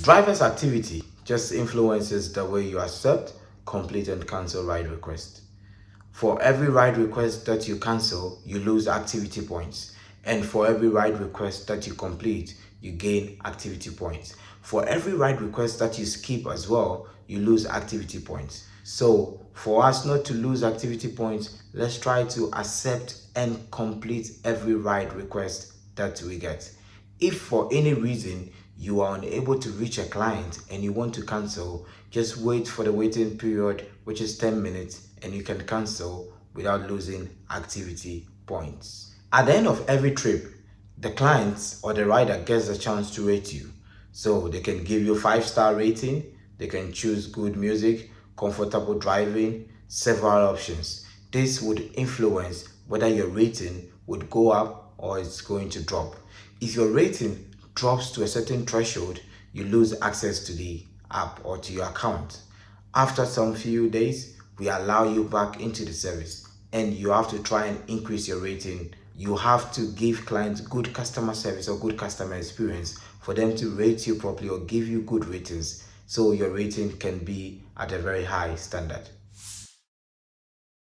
Driver's activity just influences the way you accept, complete, and cancel ride requests. For every ride request that you cancel, you lose activity points. And for every ride request that you complete, you gain activity points. For every ride request that you skip as well, you lose activity points. So for us not to lose activity points, let's try to accept and complete every ride request that we get. If for any reason you are unable to reach a client and you want to cancel, just wait for the waiting period, which is 10 minutes, and you can cancel without losing activity points. At the end of every trip, the client or the rider gets a chance to rate you. So they can give you 5-star rating, they can choose good music, comfortable driving, several options. This would influence whether your rating would go up or it's going to drop. If your rating drops to a certain threshold, you lose access to the app or to your account. After some few days, we allow you back into the service and you have to try and increase your rating. You have to give clients good customer service or good customer experience for them to rate you properly or give you good ratings so your rating can be at a very high standard.